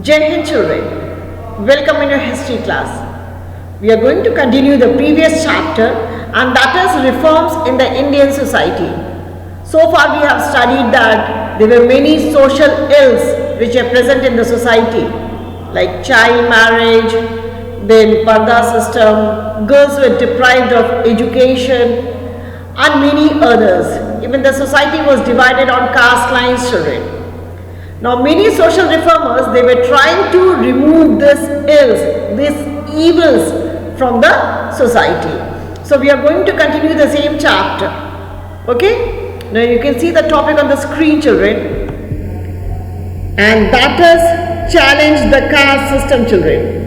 Jai Hind children, welcome in your history class. We are going to continue the previous chapter and that is reforms in the Indian society. So far we have studied that there were many social ills which are present in the society like child marriage, then parda system, girls were deprived of education and many others. Even the society was divided on caste lines children. Now many social reformers, they were trying to remove these ills, these evils from the society. So we are going to continue the same chapter. Okay? Now you can see the topic on the screen children. And that is challenge the caste system children.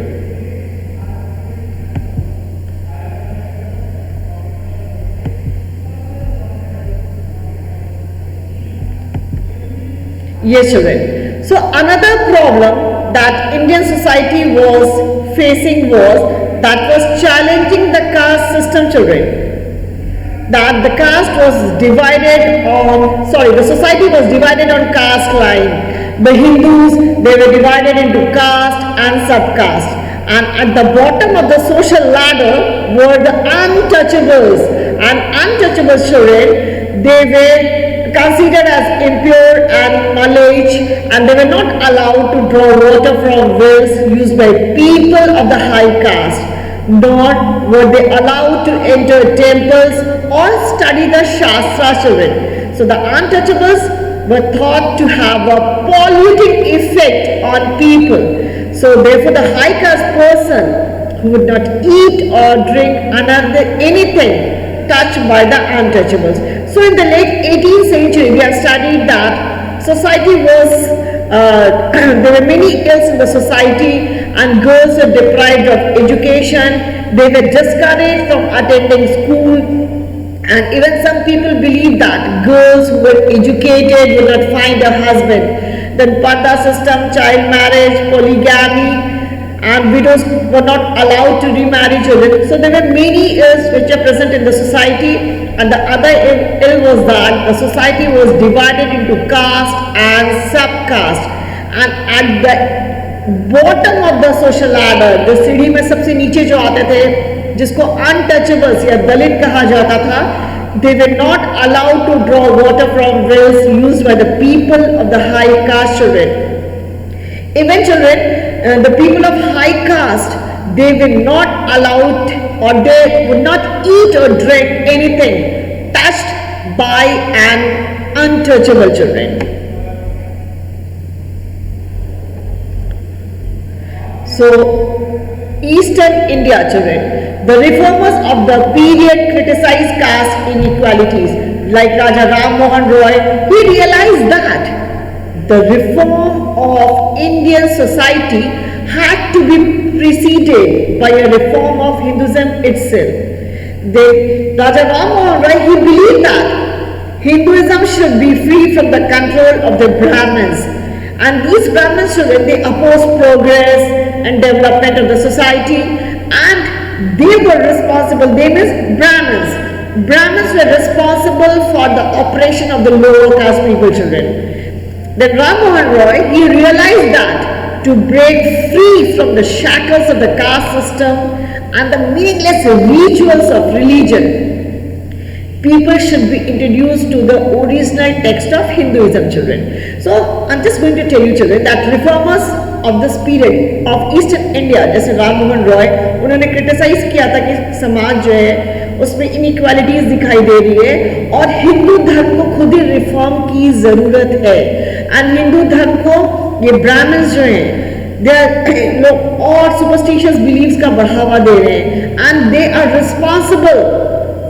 Yes children. So another problem that Indian society was facing was that was challenging the caste system children. That the caste was divided on, the society was divided on caste line. The Hindus, they were divided into caste and subcaste. And at the bottom of the social ladder were the untouchables. And untouchables children, they were considered as impure and malage, and they were not allowed to draw water from wells used by people of the high caste, nor were they allowed to enter temples or study the Shastra children. So the untouchables were thought to have a polluting effect on people. So therefore the high caste person who would not eat or drink anything touched by the untouchables. So in the late 18th century, we have studied that society was, there were many ills in the society and girls were deprived of education. They were discouraged from attending school, and even some people believe that girls who were educated would not find a husband. Then parda system, child marriage, polygamy, and widows were not allowed to remarry children. So there were many ills which are present in the society, and the other ill was that the society was divided into caste and subcaste, and at the bottom of the social ladder, the सीढ़ी में सबसे नीचे जो आते थे जिसको untouchables या दलित कहा जाता था, they were not allowed to draw water from wells used by the people of the high caste children. Even children, the people of high caste, they were not allowed or they would not eat or drink anything touched by an untouchable children. So, Eastern India children, the reformers of the period criticized caste inequalities like Raja Ram Mohan Roy. He realized that the reform of Indian society had to be preceded by a reform of Hinduism itself. Raja Ram Mohan Roy, he believed that Hinduism should be free from the control of the Brahmins, and these Brahmins children, they opposed progress and development of the society, and they were responsible, they means Brahmins. Brahmins were responsible for the oppression of the lower caste people children. Then Ram Mohan Roy, he realized that to break free from the shackles of the caste system and the meaningless rituals of religion, people should be introduced to the original text of Hinduism children. So I'm just going to tell you children that reformers of this period of Eastern India, जैसे राम मोहन रॉय, उन्होंने criticise किया था कि समाज जो है उसमें inequalities दिखाई दे रही है और हिंदू धर्म को खुद ही रिफॉर्म की जरूरत है. एंड हिंदू धर्म को ये ब्राह्मण्स जो हैं दे लोग और सुपरस्टिशियस बिलीव्स का बढ़ावा दे रहे हैं, and they are responsible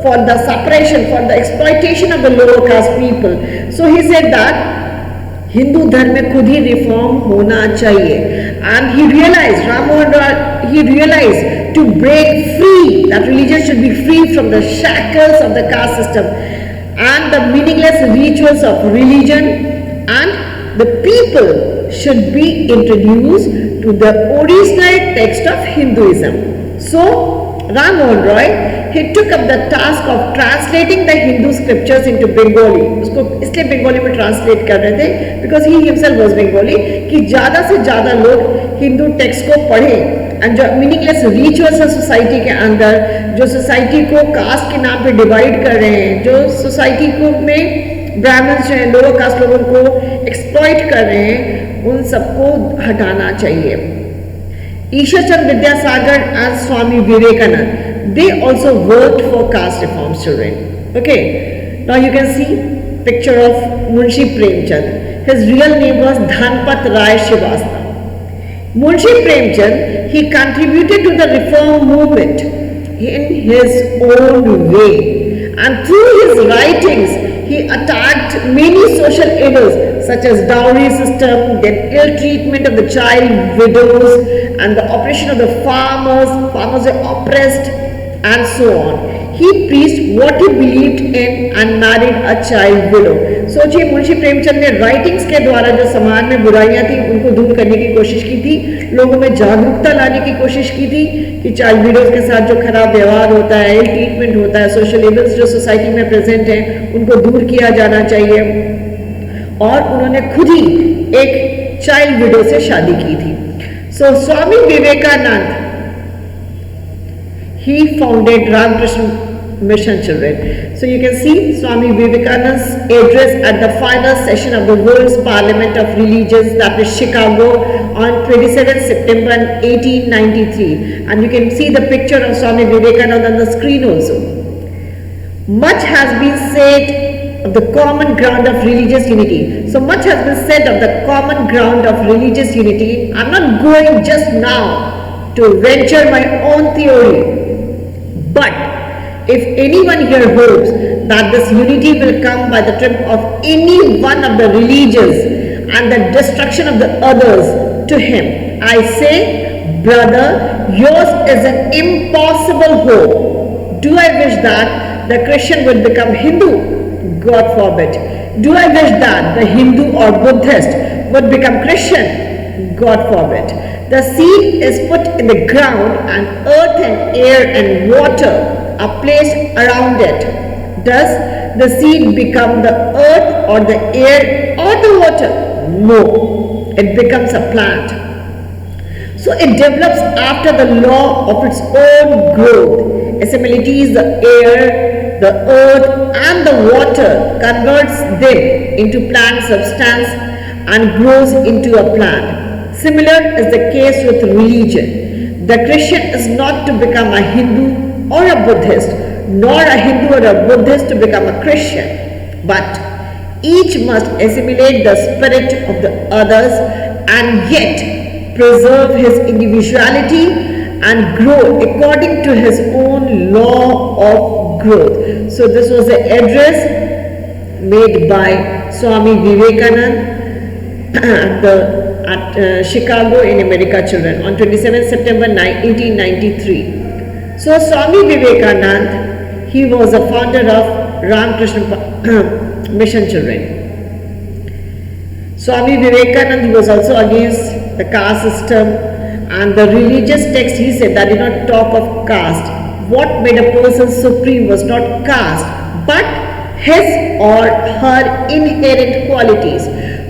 for the separation, for the exploitation of the lower caste people. So he said that Hindu धर्म में खुद ही रिफॉर्म होना चाहिए. And he realize, Ram Mohan Roy, he realized to break free, that religion should be free from the shackles of the caste system and the meaningless rituals of religion, and the people should be introduced to the original text of Hinduism. So Ram Mohan Roy, he took up the task of translating the Hindu scriptures into Bengali. उसको इसलिए बंगाली में translate कर रहे थे because he himself was Bengali कि ज़्यादा से ज़्यादा लोग हिंदू टेक्स्ट को पढ़ें एंड जो मीनिंगलेस रिचुअल्स है सोसाइटी के अंदर, जो सोसाइटी को कास्ट के नाम पे डिवाइड कर रहे हैं, जो सोसाइटी को में ब्राह्मण्स जो हैं लोअर कास्ट लोगों को एक्सप्लॉइट कर रहे हैं, उन सबको हटाना चाहिए. Ishwar Chandra Vidyasagar and Swami Vivekananda, they also worked for caste reforms, children. Okay, now you can see picture of Munshi Premchand. His real name was Dhanpat Rai Srivastava. Munshi Premchand, he contributed to the reform movement in his own way, and through his writings he attacked many social evils such as dowry system, then ill treatment of the child widows and the oppression of the farmers were oppressed and so on. He preached what he believed in and married a child widow. सोचिए मुंशी प्रेमचंद ने writings के द्वारा जो समाज में बुराइयां थी उनको दूर करने की कोशिश की थी, लोगों में जागरूकता लाने की कोशिश की थी कि चाइल्ड विडोज के साथ जो खराब व्यवहार होता है, इल ट्रीटमेंट होता है, सोशल इविल्स जो सोसाइटी में प्रेजेंट हैं उनको दूर किया जाना चाहिए. और उन्होंने खुद ही एक चाइल्ड विडो से शादी की थी. सो Swami Vivekananda, he founded Ramakrishna Mission, children. So you can see Swami Vivekananda's address at the final session of the World's Parliament of Religions, that is Chicago, on 27 September 1893, and you can see the picture of Swami Vivekananda on the screen also. Much has been said of the common ground of religious unity. So much has been said of the common ground of religious unity. I'm not going just now to venture my own theory, but if anyone here hopes that this unity will come by the trip of any one of the religions and the destruction of the others to him, I say, brother, yours is an impossible hope. Do I wish that the Christian would become Hindu? God forbid. Do I wish that the Hindu or Buddhist would become Christian? God forbid. The seed is put in the ground and earth and air and water are placed around it. Does the seed become the earth or the air or the water? No, it becomes a plant. So it develops after the law of its own growth, assimilates the air, the earth and the water, converts them into plant substance and grows into a plant. Similar is the case with religion. The Christian is not to become a Hindu or a Buddhist, nor a Hindu or a Buddhist to become a Christian, but each must assimilate the spirit of the others and yet preserve his individuality and grow according to his own law of growth. So this was the address made by Swami Vivekananda at Chicago in America, children, on 27 September 1893. So Swami Vivekananda, he was a founder of Ramakrishna Mission, children. Swami Vivekananda, he was also against the caste system and the religious text, he said, that did not talk of caste. What made a person supreme was not caste, but his or her inherent qualities.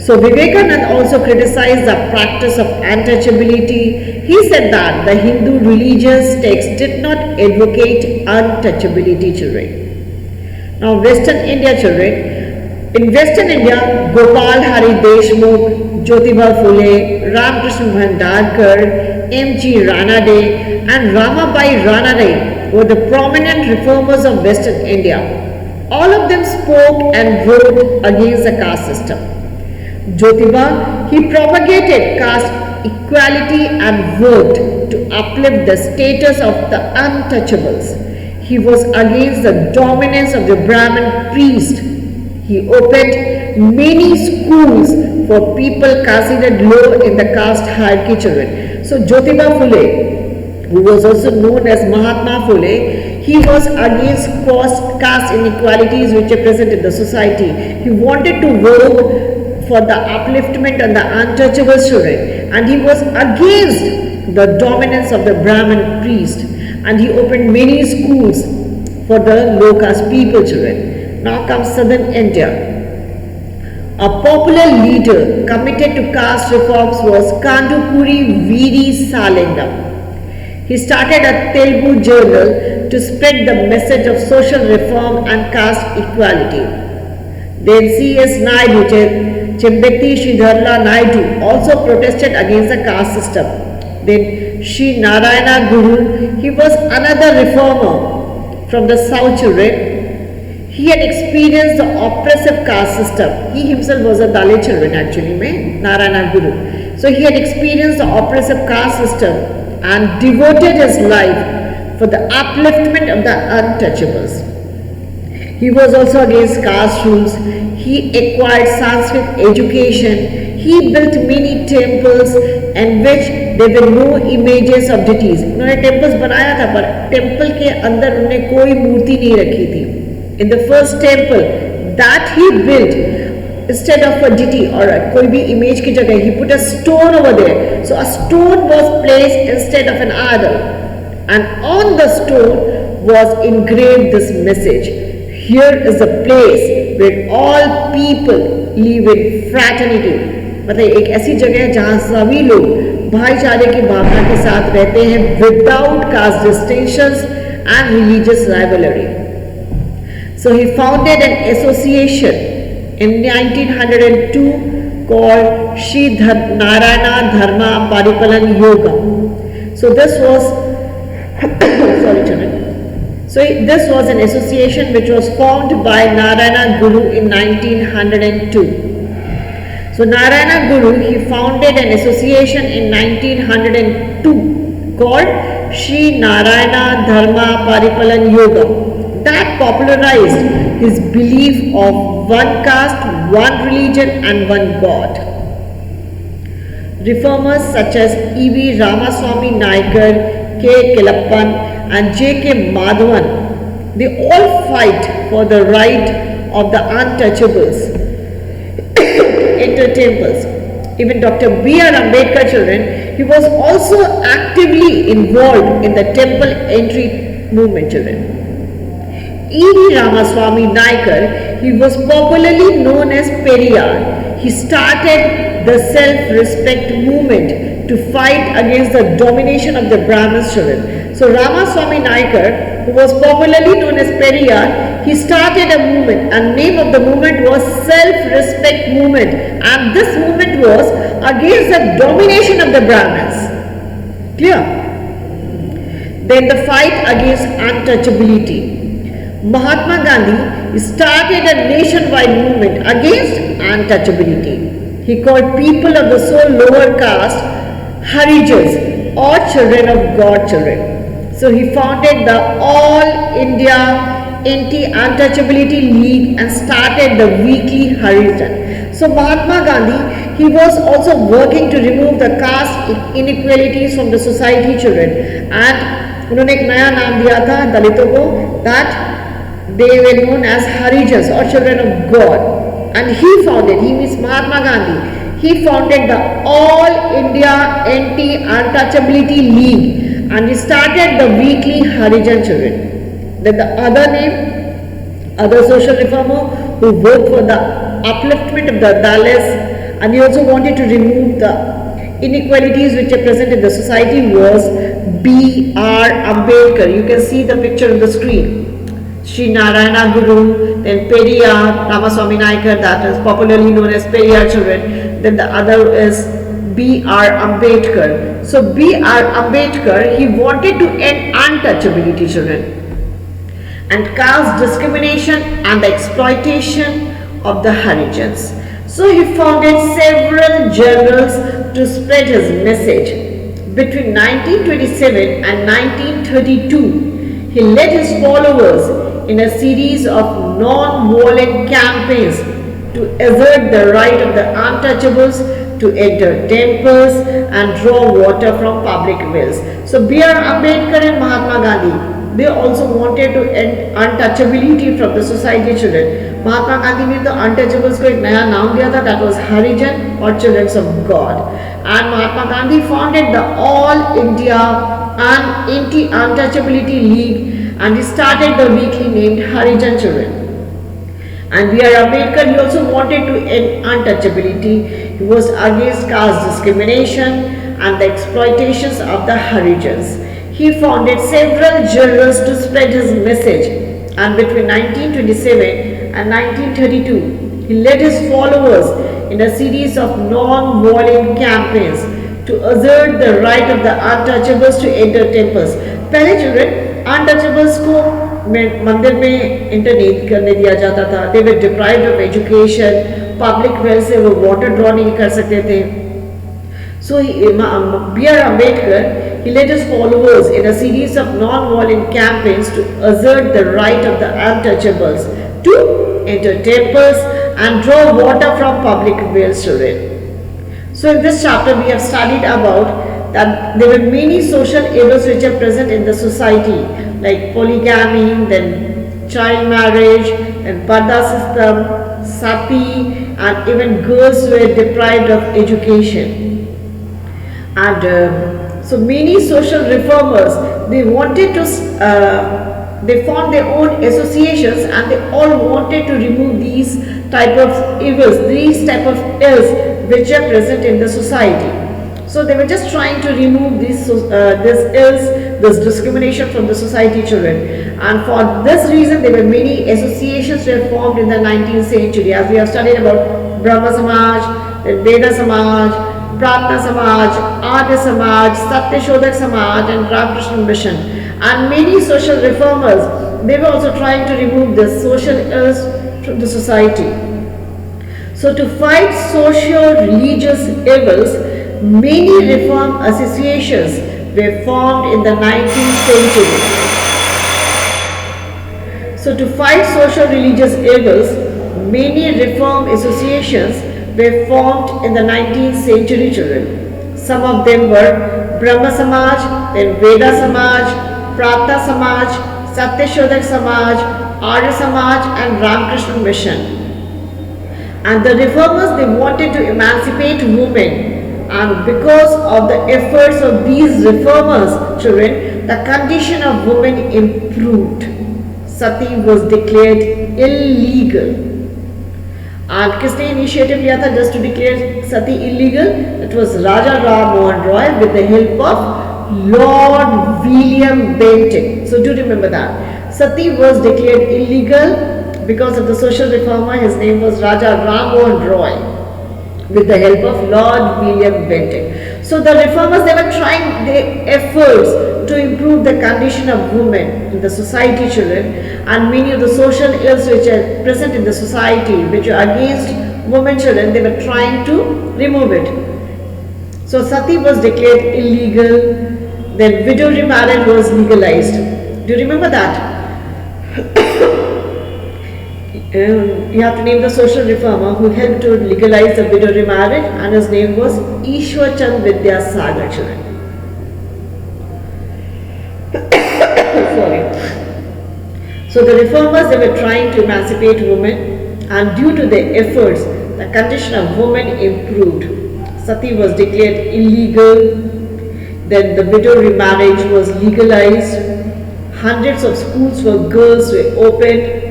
So Vivekananda also criticized the practice of untouchability. He said that the Hindu religious text did not advocate untouchability, children. Now Western India, children. In Western India, Gopal Hari Deshmukh, Jyotiba Phule, Ramakrishna Bhandarkar, M.G. Ranade and Ramabai Ranade were the prominent reformers of Western India. All of them spoke and wrote against the caste system. Jyotiba, he propagated caste equality and worked to uplift the status of the untouchables. He was against the dominance of the Brahmin priest. He opened many schools for people considered low in the caste hierarchy, children. So Jyotiba Phule, who was also known as Mahatma Phule, he was against caste inequalities which are present in the society. He wanted to work for the upliftment and the untouchable children, and he was against the dominance of the Brahmin priest, and he opened many schools for the low caste people, children. Now comes southern India. A popular leader committed to caste reforms was Kandukuri Veeri Salingam. He started a Telugu journal to spread the message of social reform and caste equality. Then C.S. Naidu, Chembeti Sridharla Naidu also protested against the caste system. Then Sri Narayana Guru, he was another reformer from the south, children. He had experienced the oppressive caste system. He himself was a Dalit, children, actually, Narayana Guru. So he had experienced the oppressive caste system and devoted his life for the upliftment of the untouchables. He was also against caste rules. He acquired Sanskrit education. He built many temples in which there were no images of deities. उन्होंने temples बनाया था पर temple के अंदर उन्होंने कोई मूर्ति नहीं रखी थी. In the first temple that he built, instead of a deity or कोई भी image की जगह, he put a stone over there. So a stone was placed instead of an idol, and on the stone was engraved this message: here is the place where all people live in fraternity. मतलब एक ऐसी जगह है जहाँ सभी लोग भाईचारे की भावना के साथ रहते हैं without caste distinctions and religious rivalry. So he founded an association in 1902 called Sri Narayana Dharma Paripalan Yoga. So this was sorry, children. So this was an association which was formed by Narayana Guru in 1902. So Narayana Guru, he founded an association in 1902 called Sri Narayana Dharma Paripalan Yoga that popularized his belief of one caste, one religion and one God. Reformers such as E.V. Ramaswamy Naikar, K. Kelappan and J.K. Madhavan, they all fight for the right of the untouchables enter temples. Even Dr. B.R. Ambedkar, children, he was also actively involved in the temple entry movement, children. E.V. Ramaswamy Naikar, he was popularly known as Periyar. He started the self-respect movement to fight against the domination of the Brahmins, children. So Ramaswamy Naikar, who was popularly known as Periyar, he started a movement, and name of the movement was Self-Respect Movement, and this movement was against the domination of the Brahmins. Clear? Then the fight against untouchability. Mahatma Gandhi started a nationwide movement against untouchability. He called people of the so lower caste Harijans or children of God, children. So he founded the All India Anti-Untouchability League and started the weekly Harijan. So Mahatma Gandhi, he was also working to remove the caste inequalities from the society, children. And उन्होंने एक नया नाम दिया था दलितों को, that they were known as Harijans or children of God. And he means Mahatma Gandhi, he founded the All India Anti-Untouchability League and he started the weekly Harijan, children. Then the other name, other social reformer who worked for the upliftment of the Dalits, and he also wanted to remove the inequalities which are present in the society, was B.R. Ambedkar. You can see the picture on the screen. Sri Narayana Guru, then Periyar, Ramaswamy Naikar, that is popularly known as Periyar, children. Then the other is B.R. Ambedkar. So B.R. Ambedkar, he wanted to end untouchability, children, and caste discrimination and the exploitation of the Harijans. So he founded several journals to spread his message. Between 1927 and 1932, he led his followers in a series of non-violent campaigns to assert the right of the untouchables to enter temples and draw water from public wells. So B.R. Ambedkar and Mahatma Gandhi, they also wanted to end untouchability from the society, children. Mahatma Gandhi ने तो untouchables को एक नया नाम दिया था, that was Harijan or Children of God. And Mahatma Gandhi founded the All India Anti-Untouchability League, and he started the weekly named Harijan Children. And B.R. Ambedkar, he also wanted to end untouchability. He was against caste discrimination and the exploitations of the Harijans. He founded several journals to spread his message, and between 1927 and 1932, he led his followers in a series of non-violent campaigns to assert the right of the untouchables to enter temples. पहले children untouchables को मंदिर में enter नहीं करने दिया जाता था. They were deprived of education, public well से वो water draw नहीं कर सकते थे. So B.R. Ambedkar, he led his followers in a series of non-violent campaigns to assert the right of the untouchables to enter temples and draw water from public wells. So in this chapter we have studied about that there were many social evils which are present in the society, like polygamy, then child marriage, then parda system, sati, and even girls were deprived of education. And so many social reformers, they wanted to, they formed their own associations, and they all wanted to remove these type of evils, these type of ills which are present in the society. So they were just trying to remove these ills, this discrimination from the society, children. And for this reason, there were many associations were formed in the 19th century. As we have studied about Brahma Samaj, then Veda Samaj, Pratna Samaj, Arya Samaj, Satyashodak Samaj, and Ramakrishna Mission. And many social reformers, they were also trying to remove the social ills from the society. So to fight socio-religious evils, many reform associations were formed in the 19th century. So to fight social-religious evils, many reform associations were formed in the 19th century, children. Some of them were Brahma Samaj, then Veda Samaj, Pratna Samaj, Satyashodak Samaj, Arya Samaj, and Ramakrishna Mission. And the reformers, they wanted to emancipate women, and because of the efforts of these reformers, children, the condition of women improved. Sati was declared illegal. And किसने initiative लिया था just to declare sati illegal? It was Raja Ram Mohan Roy with the help of Lord William Bentinck. So do remember that. Sati was declared illegal because of the social reformer. His name was Raja Ram Mohan Roy with the help of Lord William Bentinck. So the reformers, they were trying their efforts to improve the condition of women in the society, children, and many of the social ills which are present in the society, which are against women, children, they were trying to remove it. So sati was declared illegal, then widow remarriage was legalized. Do you remember that? You have to name the social reformer who helped to legalize the widow remarriage, and his name was Ishwar Chand Vidyasagar, children. Sorry. So the reformers, they were trying to emancipate women, and due to their efforts, the condition of women improved. Sati was declared illegal, then the widow remarriage was legalized, hundreds of schools for girls were opened,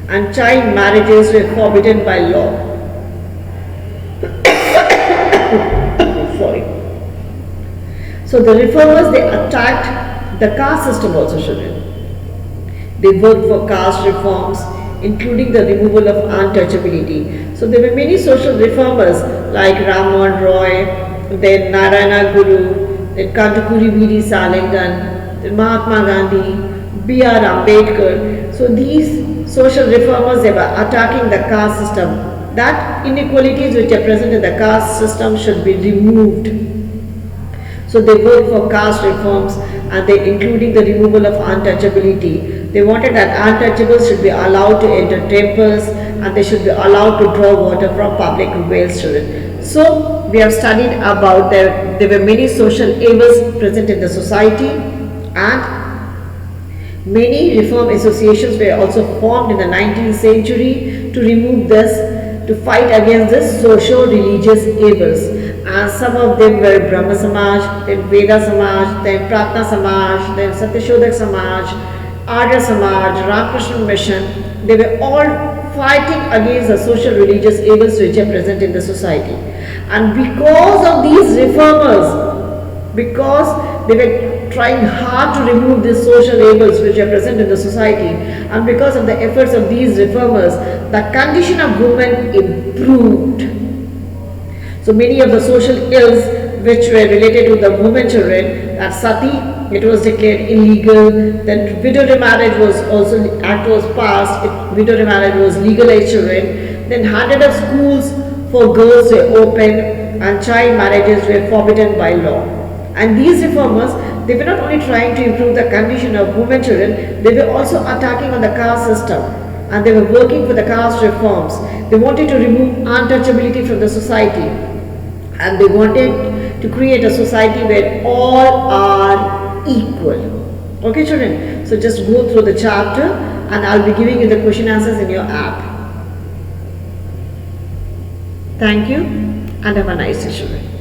and child marriages were forbidden by law. Sorry. So the reformers, they attacked the caste system also, children. They worked for caste reforms, including the removal of untouchability. So there were many social reformers like Ram Mohan Roy, then Narayana Guru, then Kantakuri Veera Salingan, then Mahatma Gandhi, B.R. Ambedkar. So these social reformers, they were attacking the caste system. That inequalities which are present in the caste system should be removed. So they worked for caste reforms, and they including the removal of untouchability. They wanted that untouchables should be allowed to enter temples, and they should be allowed to draw water from public wells, children. So we have studied about there were many social evils present in the society, and many reform associations were also formed in the 19th century to remove this, to fight against this socio-religious evils. and some of them were Brahma Samaj, then Veda Samaj, then Pratna Samaj, then Satyashodak Samaj, Arya Samaj, Ramakrishna Mission. They were all fighting against the social religious evils which are present in the society. And because of these reformers, because they were trying hard to remove these social evils which are present in the society, and because of the efforts of these reformers, the condition of women improved. So many of the social ills which were related to the women children, that sati, it was declared illegal. Then widow remarriage was also, act was passed, widow remarriage was legalized children. Then hundred of schools for girls were open and child marriages were forbidden by law. And these reformers, they were not only trying to improve the condition of women children, they were also attacking on the caste system. And they were working for the caste reforms. They wanted to remove untouchability from the society. And they wanted to create a society where all are equal. Okay children, so just go through the chapter and I'll be giving you the question answers in your app. Thank you and have a nice day children.